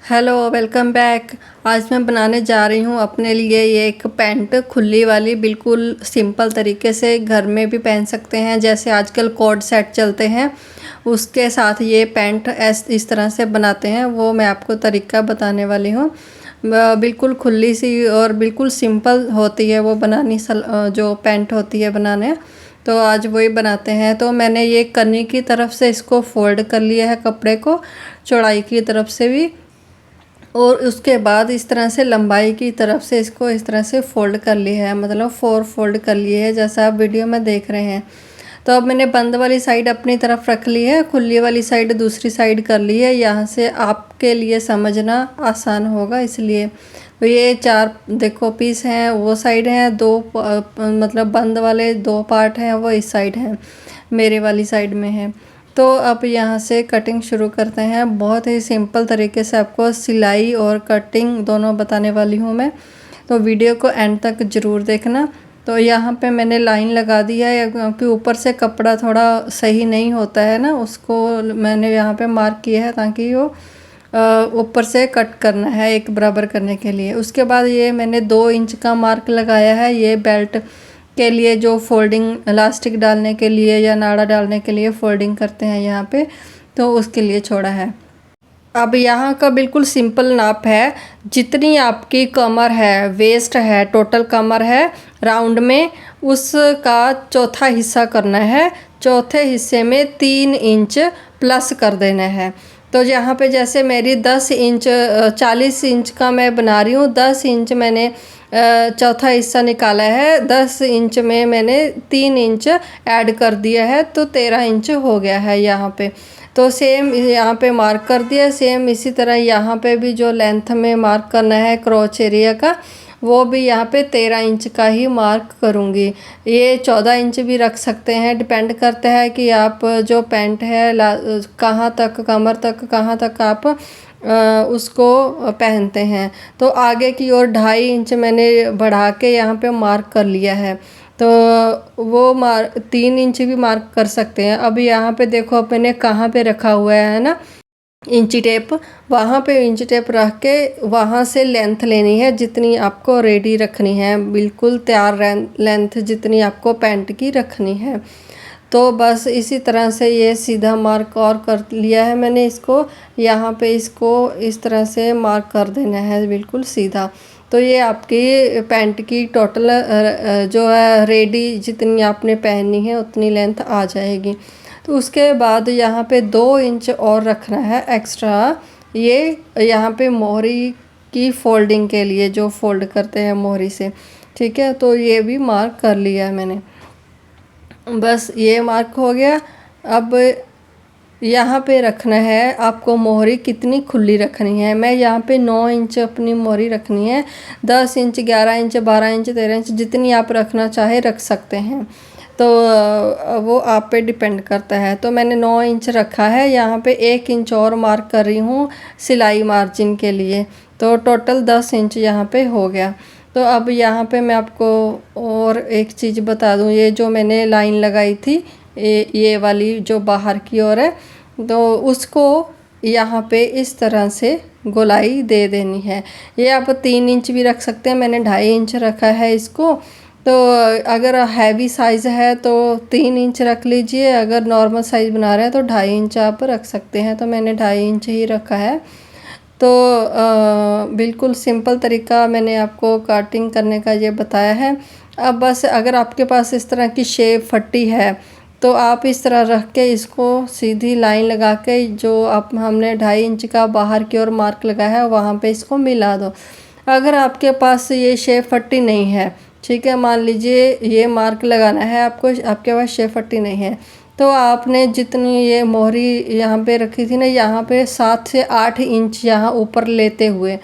Hello, welcome back. आज मैं बनाने जा रही हूँ अपने लिए ये एक पैंट खुली वाली, बिल्कुल सिंपल तरीके से घर में भी पहन सकते हैं। जैसे आजकल कोड सेट चलते हैं उसके साथ ये पैंट इस तरह से बनाते हैं, वो मैं आपको तरीका बताने वाली हूँ। बिल्कुल खुली सी और बिल्कुल सिंपल होती है वो बनानी, जो पैंट होती है बनाने। तो आज वही बनाते हैं। तो मैंने ये कन्नी की तरफ से इसको फोल्ड कर लिया है कपड़े को, चौड़ाई की तरफ से भी, और उसके बाद इस तरह से लंबाई की तरफ से इसको इस तरह से फ़ोल्ड कर लिया है, मतलब 4 फोल्ड कर लिए है जैसा आप वीडियो में देख रहे हैं। तो अब मैंने बंद वाली साइड अपनी तरफ रख ली है, खुली वाली साइड दूसरी साइड कर ली है। यहाँ से आपके लिए समझना आसान होगा इसलिए। तो ये 4 देखो पीस हैं, वो साइड हैं, 2 मतलब बंद वाले 2 पार्ट हैं, वो इस साइड हैं, मेरे वाली साइड में है। तो अब यहाँ से कटिंग शुरू करते हैं। बहुत ही सिंपल तरीके से आपको सिलाई और कटिंग दोनों बताने वाली हूँ मैं, तो वीडियो को एंड तक ज़रूर देखना। तो यहाँ पे मैंने लाइन लगा दी है क्योंकि ऊपर से कपड़ा थोड़ा सही नहीं होता है ना, उसको मैंने यहाँ पे मार्क किया है ताकि वो ऊपर से कट करना है एक बराबर करने के लिए। उसके बाद ये मैंने 2 इंच का मार्क लगाया है, ये बेल्ट के लिए जो फोल्डिंग इलास्टिक डालने के लिए या नाड़ा डालने के लिए फोल्डिंग करते हैं यहाँ पे, तो उसके लिए छोड़ा है। अब यहाँ का बिल्कुल सिंपल नाप है, जितनी आपकी कमर है, वेस्ट है, टोटल कमर है राउंड में, उसका चौथा हिस्सा करना है। चौथे हिस्से में 3 इंच प्लस कर देना है। तो यहाँ पे जैसे मेरी 10 इंच 40 इंच का मैं बना रही हूँ, 10 इंच मैंने चौथा हिस्सा निकाला है, 10 इंच में मैंने 3 इंच ऐड कर दिया है, तो 13 इंच हो गया है यहाँ पे। तो सेम यहाँ पे मार्क कर दिया। सेम इसी तरह यहाँ पे भी जो लेंथ में मार्क करना है क्रोच एरिया का, वो भी यहाँ पे 13 इंच का ही मार्क करूँगी। ये 14 इंच भी रख सकते हैं, डिपेंड करता है कि आप जो पैंट है कहाँ तक, कमर तक कहाँ तक आप उसको पहनते हैं। तो आगे की ओर 2.5 इंच मैंने बढ़ा के यहाँ पे मार्क कर लिया है। तो वो 3 इंच भी मार्क कर सकते हैं। अब यहाँ पे देखो अब मैंने कहाँ पे रखा हुआ है ना इंची टेप, वहाँ पे इंची टेप रख के वहाँ से लेंथ लेनी है जितनी आपको रेडी रखनी है, बिल्कुल तैयार लेंथ जितनी आपको पैंट की रखनी है। तो बस इसी तरह से ये सीधा मार्क और कर लिया है मैंने इसको। यहाँ पे इसको इस तरह से मार्क कर देना है बिल्कुल सीधा। तो ये आपकी पैंट की टोटल जो है रेडी जितनी आपने पहननी है उतनी लेंथ आ जाएगी। तो उसके बाद यहाँ पे 2 इंच और रखना है एक्स्ट्रा, ये यहाँ पे मोहरी की फोल्डिंग के लिए, जो फोल्ड करते हैं मोहरी से, ठीक है। तो ये भी मार्क कर लिया है मैंने, बस ये मार्क हो गया। अब यहाँ पे रखना है आपको मोहरी कितनी खुली रखनी है। मैं यहाँ पे 9 इंच अपनी मोहरी रखनी है। 10 इंच, 11 इंच, 12 इंच, 13 इंच जितनी आप रखना चाहे रख सकते हैं, तो वो आप पे डिपेंड करता है। तो मैंने 9 इंच रखा है। यहाँ पे 1 इंच और मार्क कर रही हूँ सिलाई मार्जिन के लिए, तो टोटल 10 इंच यहाँ पे हो गया। तो अब यहाँ पे मैं आपको और एक चीज़ बता दूँ, ये जो मैंने लाइन लगाई थी ये वाली जो बाहर की ओर है, तो उसको यहाँ पे इस तरह से गोलाई दे देनी है। ये आप 3 इंच भी रख सकते हैं, मैंने 2.5 इंच रखा है इसको। तो अगर हैवी साइज़ है तो 3 इंच रख लीजिए, अगर नॉर्मल साइज़ बना रहे हैं तो 2.5 इंच आप रख सकते हैं। तो मैंने 2.5 इंच ही रखा है। तो बिल्कुल सिंपल तरीका मैंने आपको कटिंग करने का ये बताया है। अब बस अगर आपके पास इस तरह की शेप फट्टी है तो आप इस तरह रख के इसको सीधी लाइन लगा के, जो आप हमने 2.5 इंच का बाहर की ओर मार्क लगाया है वहाँ पे इसको मिला दो। अगर आपके पास ये शेप फट्टी नहीं है, ठीक है, मान लीजिए ये मार्क लगाना है आपको, आपके पास शेप फट्टी नहीं है, तो आपने जितनी ये मोहरी यहाँ पे रखी थी ना, यहाँ पे 7 से 8 इंच यहाँ ऊपर लेते हुए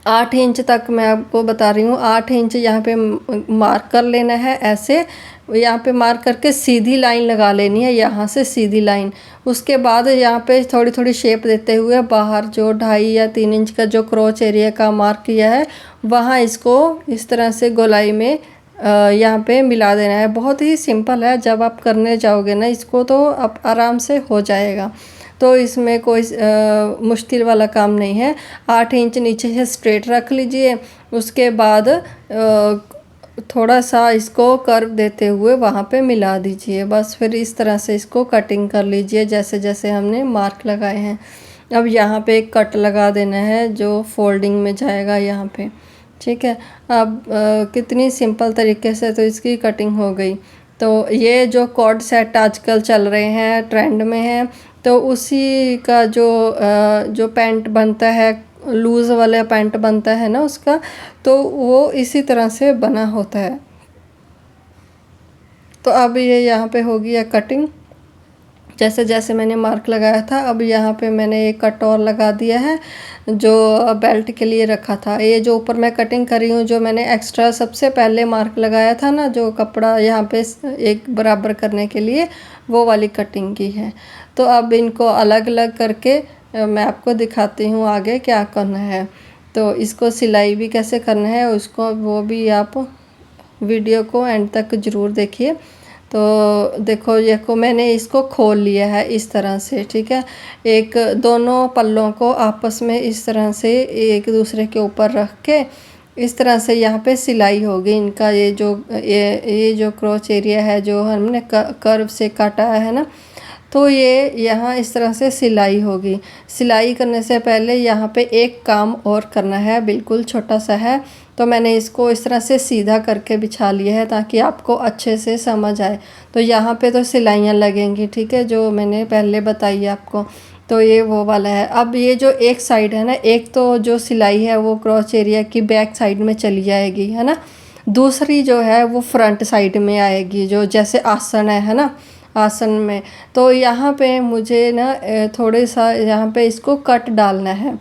8 इंच तक मैं आपको बता रही हूँ, 8 इंच यहाँ पे मार्क कर लेना है। ऐसे यहाँ पे मार्क करके सीधी लाइन लगा लेनी है, यहाँ से सीधी लाइन। उसके बाद यहाँ पे थोड़ी थोड़ी शेप देते हुए बाहर जो 2.5 या 3 इंच का जो क्रोच एरिया का मार्क किया है वहाँ इसको इस तरह से गोलाई में यहाँ पे मिला देना है। बहुत ही सिंपल है, जब आप करने जाओगे ना इसको तो आप आराम से हो जाएगा। तो इसमें कोई मुश्किल वाला काम नहीं है। 8 इंच नीचे से स्ट्रेट रख लीजिए, उसके बाद थोड़ा सा इसको कर्व देते हुए वहाँ पे मिला दीजिए। बस फिर इस तरह से इसको कटिंग कर लीजिए जैसे जैसे हमने मार्क लगाए हैं। अब यहाँ पे एक कट लगा देना है जो फोल्डिंग में जाएगा यहाँ पे, ठीक है। अब कितनी सिंपल तरीके से तो इसकी कटिंग हो गई। तो ये जो कॉर्ड सेट आजकल चल रहे हैं, ट्रेंड में है, तो उसी का जो पैंट बनता है, लूज़ वाला पैंट बनता है ना उसका, तो वो इसी तरह से बना होता है। तो अब ये यहाँ पे हो गया कटिंग जैसे जैसे मैंने मार्क लगाया था। अब यहाँ पे मैंने एक कट और लगा दिया है जो बेल्ट के लिए रखा था। ये जो ऊपर मैं कटिंग करी हूँ, जो मैंने एक्स्ट्रा सबसे पहले मार्क लगाया था ना, जो कपड़ा यहाँ पे एक बराबर करने के लिए, वो वाली कटिंग की है। तो अब इनको अलग अलग करके मैं आपको दिखाती हूँ आगे क्या करना है। तो इसको सिलाई भी कैसे करना है उसको, वो भी आप वीडियो को एंड तक ज़रूर देखिए। तो देखो ये को मैंने इसको खोल लिया है इस तरह से, ठीक है। एक दोनों पल्लों को आपस में इस तरह से एक दूसरे के ऊपर रख के इस तरह से यहाँ पे सिलाई होगी इनका। ये जो क्रोच एरिया है जो हमने कर्व से काटा है ना, तो ये यहाँ इस तरह से सिलाई होगी। सिलाई करने से पहले यहाँ पे एक काम और करना है, बिल्कुल छोटा सा है। तो मैंने इसको इस तरह से सीधा करके बिछा लिया है ताकि आपको अच्छे से समझ आए। तो यहाँ पे तो सिलाइयाँ लगेंगी, ठीक है, जो मैंने पहले बताई आपको। तो ये वो वाला है। अब ये जो एक साइड है ना, एक तो जो सिलाई है वो क्रॉच एरिया की बैक साइड में चली जाएगी, है ना। दूसरी जो है वो फ्रंट साइड में आएगी, जो जैसे आसन है ना, आसन में। तो यहाँ पे मुझे ना थोड़े सा यहाँ पे इसको कट डालना है।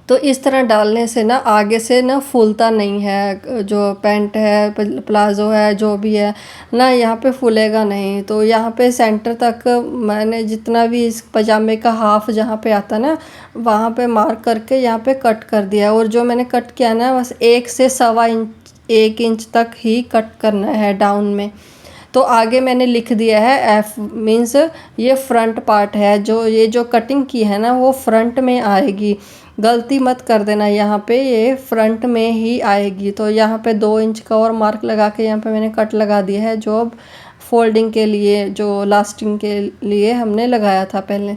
तो इस तरह डालने से ना आगे से ना फूलता नहीं है, जो पैंट है, प्लाज़ो है, जो भी है ना, यहाँ पे फूलेगा नहीं। तो यहाँ पे सेंटर तक मैंने जितना भी इस पजामे का हाफ जहाँ पे आता ना, वहाँ पे मार्क करके यहाँ पे कट कर दिया। और जो मैंने कट किया ना, बस 1 से 1.25 इंच 1 इंच तक ही कट करना है डाउन में। तो आगे मैंने लिख दिया है F, मीन्स ये फ्रंट पार्ट है। जो ये जो कटिंग की है ना वो फ्रंट में आएगी, गलती मत कर देना, यहाँ पे ये फ्रंट में ही आएगी। तो यहाँ पे 2 इंच का और मार्क लगा के यहाँ पे मैंने कट लगा दिया है, जो फोल्डिंग के लिए, जो लास्टिंग के लिए हमने लगाया था पहले।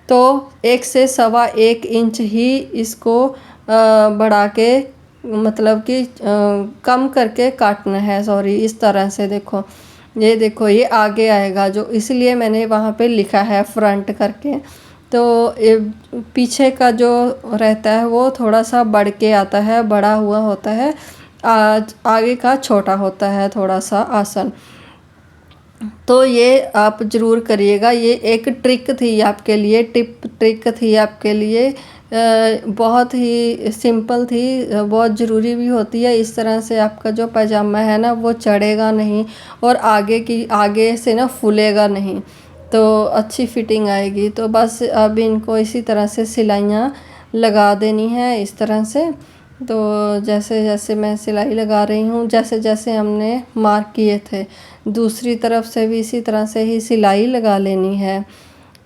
तो 1 से 1.25 इंच ही इसको बढ़ा के, मतलब कि कम करके काटना है, सॉरी, इस तरह से। देखो ये आगे आएगा, जो इसलिए मैंने वहाँ पे लिखा है फ्रंट करके। तो ये पीछे का जो रहता है वो थोड़ा सा बढ़ के आता है, बड़ा हुआ होता है, आगे का छोटा होता है थोड़ा सा आसन। तो ये आप ज़रूर करिएगा, ये एक ट्रिक थी आपके लिए, ट्रिक थी आपके लिए, बहुत ही सिंपल थी, बहुत ज़रूरी भी होती है। इस तरह से आपका जो पजामा है ना वो चढ़ेगा नहीं और आगे से ना फूलेगा नहीं, तो अच्छी फिटिंग आएगी। तो बस अब इनको इसी तरह से सिलाइयाँ लगा देनी है इस तरह से। तो जैसे जैसे मैं सिलाई लगा रही हूँ, जैसे जैसे हमने मार्क किए थे, दूसरी तरफ से भी इसी तरह से ही सिलाई लगा लेनी है।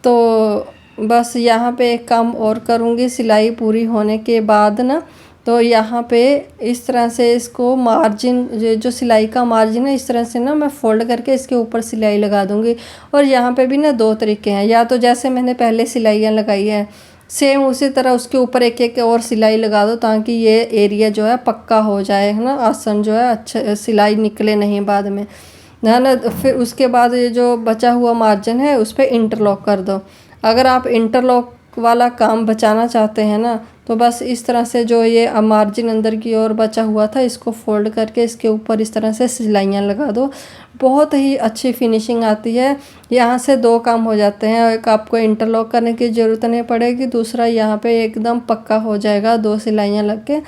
तो बस यहाँ पे एक काम और करूँगी, सिलाई पूरी होने के बाद ना, तो यहाँ पे इस तरह से इसको मार्जिन, जो सिलाई का मार्जिन है, इस तरह से ना मैं फ़ोल्ड करके इसके ऊपर सिलाई लगा दूँगी। और यहाँ पे भी ना 2 तरीके हैं, या तो जैसे मैंने पहले सिलाइयाँ लगाई है सेम उसी तरह उसके ऊपर एक एक और सिलाई लगा दो, ताकि ये एरिया जो है पक्का हो जाए, है ना, आसन जो है अच्छा सिलाई निकले नहीं बाद में, है ना। फिर उसके बाद ये जो बचा हुआ मार्जिन है उस पर इंटरलॉक कर दो। अगर आप इंटरलॉक वाला काम बचाना चाहते हैं ना, तो बस इस तरह से जो ये मार्जिन अंदर की ओर बचा हुआ था, इसको फोल्ड करके इसके ऊपर इस तरह से सिलाइयाँ लगा दो, बहुत ही अच्छी फिनिशिंग आती है। यहाँ से 2 काम हो जाते हैं, एक आपको इंटरलॉक करने की ज़रूरत नहीं पड़ेगी, दूसरा यहाँ पे एकदम पक्का हो जाएगा, 2 सिलाइयाँ लग के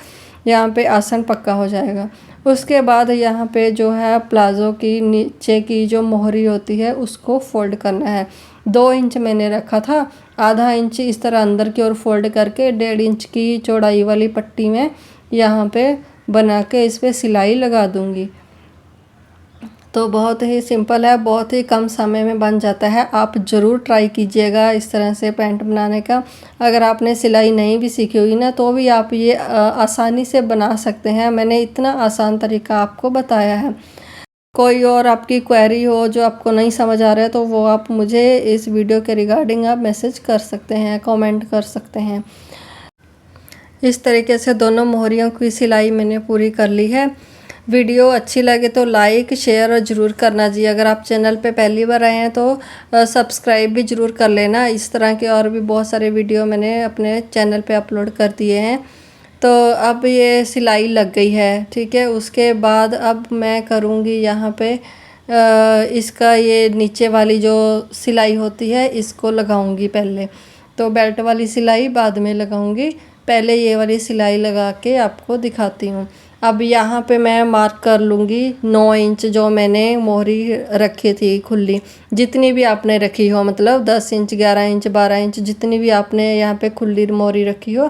यहाँ पे आसन पक्का हो जाएगा। उसके बाद यहाँ पे जो है प्लाज़ो की नीचे की जो मोहरी होती है उसको फोल्ड करना है। 2 इंच मैंने रखा था, आधा इंच इस तरह अंदर की ओर फोल्ड करके 1.5 इंच की चौड़ाई वाली पट्टी में यहाँ पे बना के इस पर सिलाई लगा दूँगी। तो बहुत ही सिंपल है, बहुत ही कम समय में बन जाता है। आप ज़रूर ट्राई कीजिएगा इस तरह से पैंट बनाने का। अगर आपने सिलाई नहीं भी सीखी हुई ना तो भी आप ये आसानी से बना सकते हैं। मैंने इतना आसान तरीका आपको बताया है। कोई और आपकी क्वेरी हो जो आपको नहीं समझ आ रहा है तो वो आप मुझे इस वीडियो के रिगार्डिंग आप मैसेज कर सकते हैं, कमेंट कर सकते हैं। इस तरीके से दोनों मोहरियों की सिलाई मैंने पूरी कर ली है। वीडियो अच्छी लगे तो लाइक शेयर और ज़रूर करना जी। अगर आप चैनल पे पहली बार आए हैं तो सब्सक्राइब भी ज़रूर कर लेना। इस तरह के और भी बहुत सारे वीडियो मैंने अपने चैनल पे अपलोड कर दिए हैं। तो अब ये सिलाई लग गई है, ठीक है। उसके बाद अब मैं करूँगी यहाँ पे इसका ये नीचे वाली जो सिलाई होती है इसको लगाऊंगी पहले। तो बेल्ट वाली सिलाई बाद में लगाऊंगी, पहले ये वाली सिलाई लगा के आपको दिखाती हूँ। अब यहाँ पे मैं मार्क कर लूँगी 9 इंच जो मैंने मोहरी रखी थी खुली, जितनी भी आपने रखी हो, मतलब 10 इंच 11 इंच 12 इंच जितनी भी आपने यहाँ पे खुली मोहरी रखी हो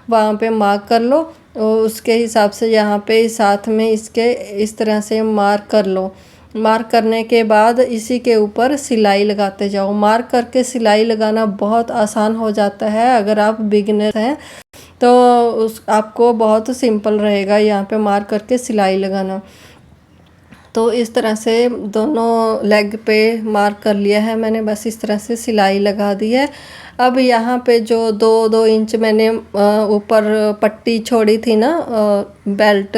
वहाँ पे मार्क कर लो। और उसके हिसाब से यहाँ पे साथ में इसके इस तरह से मार्क कर लो। मार्क करने के बाद इसी के ऊपर सिलाई लगाते जाओ। मार्क करके सिलाई लगाना बहुत आसान हो जाता है। अगर आप बिगिनर हैं तो उस आपको बहुत सिंपल रहेगा यहाँ पे मार्क करके सिलाई लगाना। तो इस तरह से दोनों लेग पे मार्क कर लिया है मैंने, बस इस तरह से सिलाई लगा दी है। अब यहाँ पे जो 2-2 इंच मैंने ऊपर पट्टी छोड़ी थी ना बेल्ट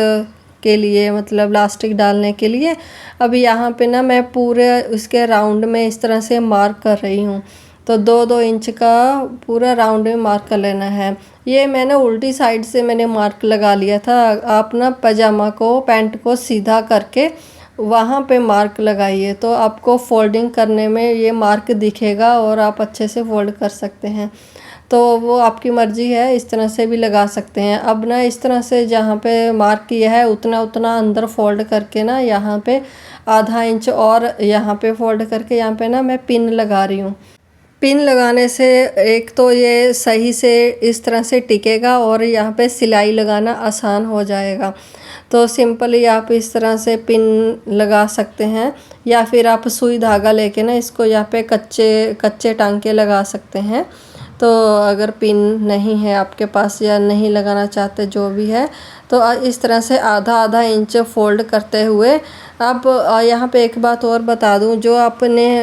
के लिए, मतलब लास्टिक डालने के लिए, अब यहाँ पे ना मैं पूरे उसके राउंड में इस तरह से मार्क कर रही हूँ। तो 2-2 इंच का पूरा राउंड में मार्क कर लेना है। ये मैंने उल्टी साइड से मैंने मार्क लगा लिया था। आप ना पजामा को पैंट को सीधा करके वहाँ पे मार्क लगाइए तो आपको फोल्डिंग करने में ये मार्क दिखेगा और आप अच्छे से फोल्ड कर सकते हैं। तो वो आपकी मर्ज़ी है, इस तरह से भी लगा सकते हैं। अब ना इस तरह से जहाँ पे मार्क किया है उतना उतना अंदर फोल्ड करके ना यहाँ पे आधा इंच और यहाँ पे फोल्ड करके यहाँ पे ना मैं पिन लगा रही हूँ। पिन लगाने से एक तो ये सही से इस तरह से टिकेगा और यहाँ पे सिलाई लगाना आसान हो जाएगा। तो सिंपली आप इस तरह से पिन लगा सकते हैं या फिर आप सुई धागा लेके ना इसको यहाँ पे कच्चे टांके लगा सकते हैं। तो अगर पिन नहीं है आपके पास या नहीं लगाना चाहते जो भी है तो इस तरह से आधा आधा इंच फोल्ड करते हुए अब यहाँ पे एक बात और बता दूँ, जो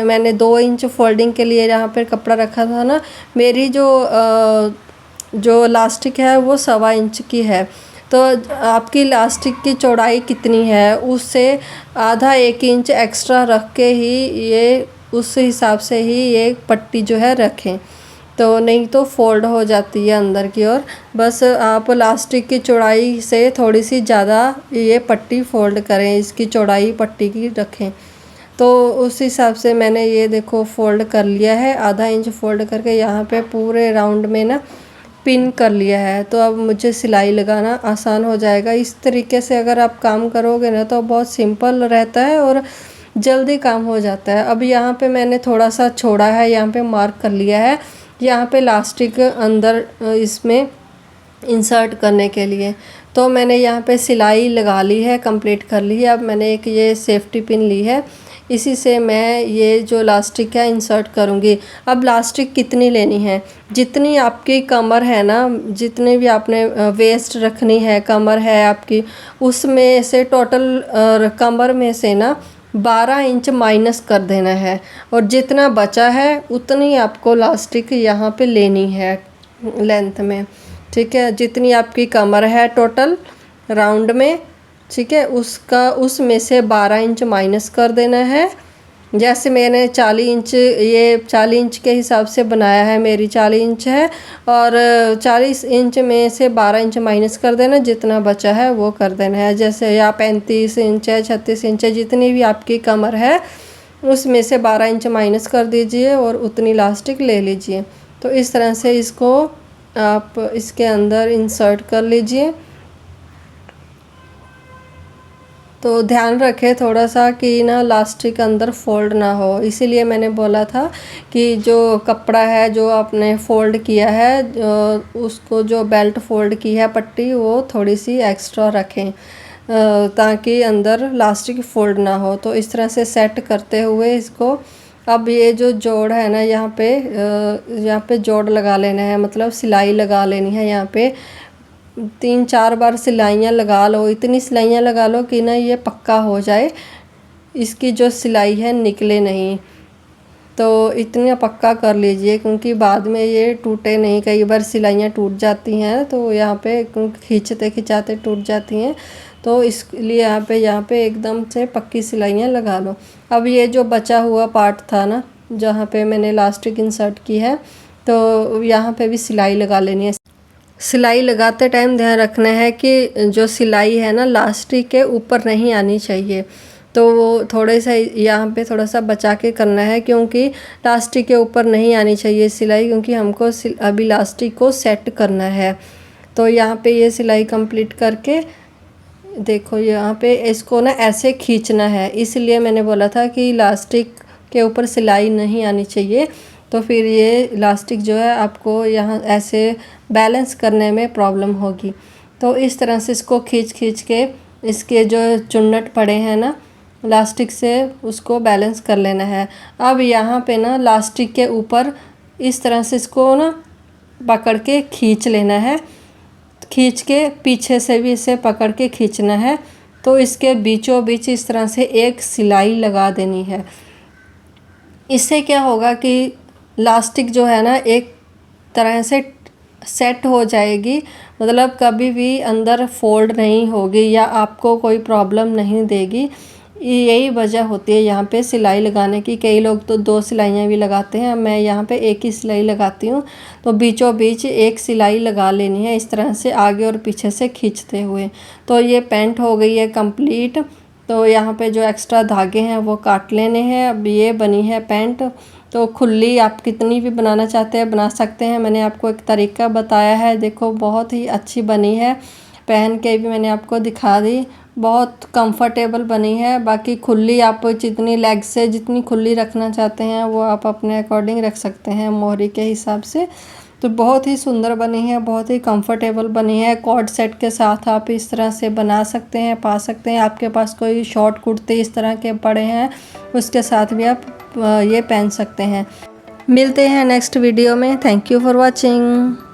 मैंने 2 इंच फोल्डिंग के लिए यहाँ पे कपड़ा रखा था ना, मेरी जो लास्टिक है वो 1.25 इंच की है। तो आपकी लास्टिक की चौड़ाई कितनी है उससे आधा 1 इंच एक्स्ट्रा रख के ही ये उस हिसाब से ही ये पट्टी जो है रखें, तो नहीं तो फोल्ड हो जाती है अंदर की ओर। बस आप लास्टिक की चौड़ाई से थोड़ी सी ज़्यादा ये पट्टी फोल्ड करें, इसकी चौड़ाई पट्टी की रखें। तो उस हिसाब से मैंने ये देखो फोल्ड कर लिया है, आधा इंच फोल्ड करके यहाँ पे पूरे राउंड में ना पिन कर लिया है। तो अब मुझे सिलाई लगाना आसान हो जाएगा। इस तरीके से अगर आप काम करोगे ना तो बहुत सिंपल रहता है और जल्दी काम हो जाता है। अब यहाँ पे मैंने थोड़ा सा छोड़ा है, यहाँ पे मार्क कर लिया है, यहाँ पे लास्टिक अंदर इसमें इंसर्ट करने के लिए। तो मैंने यहाँ पे सिलाई लगा ली है, कंप्लीट कर ली है। अब मैंने एक ये सेफ्टी पिन ली है, इसी से मैं ये जो लास्टिक है इंसर्ट करूँगी। अब लास्टिक कितनी लेनी है, जितनी आपकी कमर है ना, जितनी भी आपने वेस्ट रखनी है, कमर है आपकी, उसमें से टोटल कमर में से ना 12 इंच माइनस कर देना है और जितना बचा है उतनी आपको लास्टिक यहाँ पे लेनी है लेंथ में, ठीक है। जितनी आपकी कमर है टोटल राउंड में, ठीक है, उसमें से 12 इंच माइनस कर देना है। जैसे मैंने 40 इंच, ये 40 इंच के हिसाब से बनाया है, मेरी 40 इंच है और 40 इंच में से 12 इंच माइनस कर देना, जितना बचा है वो कर देना है। जैसे या 35 इंच है, 36 इंच है, जितनी भी आपकी कमर है उसमें से 12 इंच माइनस कर दीजिए और उतनी लास्टिक ले लीजिए। तो इस तरह से इसको आप इसके अंदर इंसर्ट कर लीजिए। तो ध्यान रखें थोड़ा सा कि ना लास्टिक अंदर फोल्ड ना हो, इसीलिए मैंने बोला था कि जो कपड़ा है जो आपने फोल्ड किया है उसको जो बेल्ट फोल्ड की है पट्टी वो थोड़ी सी एक्स्ट्रा रखें। ताकि अंदर लास्टिक फोल्ड ना हो। तो इस तरह से सेट करते हुए इसको, अब ये जो जोड़ है ना यहाँ पे जोड़ लगा लेना है, मतलब सिलाई लगा लेनी है। यहाँ पे 3-4 बार सिलाइयाँ लगा लो, इतनी सिलाइयाँ लगा लो कि ना ये पक्का हो जाए, इसकी जो सिलाई है निकले नहीं। तो इतना पक्का कर लीजिए, क्योंकि बाद में ये टूटे नहीं। कई बार सिलाइयाँ टूट जाती हैं तो यहाँ पे खींचते खिंचाते टूट जाती हैं, तो इसलिए यहाँ पे एकदम से पक्की सिलाइयाँ लगा लो। अब ये जो बचा हुआ पार्ट था ना, जहाँ पे मैंने लास्टिक इंसर्ट की है, तो यहाँ पे भी सिलाई लगा लेनी है। सिलाई लगाते टाइम ध्यान रखना है कि जो सिलाई है ना लास्टिक के ऊपर नहीं आनी चाहिए। तो वो थोड़े सा यहाँ पे थोड़ा सा बचा के करना है, क्योंकि लास्टिक के ऊपर नहीं आनी चाहिए सिलाई, क्योंकि हमको अभी लास्टिक को सेट करना है। तो यहाँ पे ये सिलाई कंप्लीट करके देखो, यहाँ पे इसको ना ऐसे खींचना है, इसलिए मैंने बोला था कि लास्टिक के ऊपर सिलाई नहीं आनी चाहिए। तो फिर ये इलास्टिक जो है आपको यहाँ ऐसे बैलेंस करने में प्रॉब्लम होगी। तो इस तरह से इसको खींच के इसके जो चुन्नट पड़े हैं ना इलास्टिक से, उसको बैलेंस कर लेना है। अब यहाँ पे ना इलास्टिक के ऊपर इस तरह से इसको ना पकड़ के खींच लेना है, खींच के पीछे से भी इसे पकड़ के खींचना है। तो इसके बीचों बीच इस तरह से एक सिलाई लगा देनी है। इससे क्या होगा कि इलास्टिक जो है ना एक तरह से सेट हो जाएगी, मतलब कभी भी अंदर फोल्ड नहीं होगी या आपको कोई प्रॉब्लम नहीं देगी। यही वजह होती है यहाँ पे सिलाई लगाने की। कई लोग तो 2 सिलाइयाँ भी लगाते हैं, मैं यहाँ पे एक ही सिलाई लगाती हूँ। तो बीचों बीच एक सिलाई लगा लेनी है इस तरह से, आगे और पीछे से खींचते हुए। तो ये पैंट हो गई है कंप्लीट। तो यहाँ पे जो एक्स्ट्रा धागे हैं वो काट लेने हैं। अब ये बनी है पैंट। तो खुली आप कितनी भी बनाना चाहते हैं बना सकते हैं, मैंने आपको एक तरीका बताया है। देखो बहुत ही अच्छी बनी है, पहन के भी मैंने आपको दिखा दी, बहुत कंफर्टेबल बनी है। बाकी खुली आप जितनी लेग से जितनी खुली रखना चाहते हैं वो आप अपने अकॉर्डिंग रख सकते हैं, मोहरी के हिसाब से। तो बहुत ही सुंदर बनी है, बहुत ही कंफर्टेबल बनी है। कॉर्ड सेट के साथ आप इस तरह से बना सकते हैं, पा सकते हैं। आपके पास कोई शॉर्ट कुर्ते इस तरह के पड़े हैं, उसके साथ भी आप ये पहन सकते हैं। मिलते हैं नेक्स्ट वीडियो में। Thank you for watching.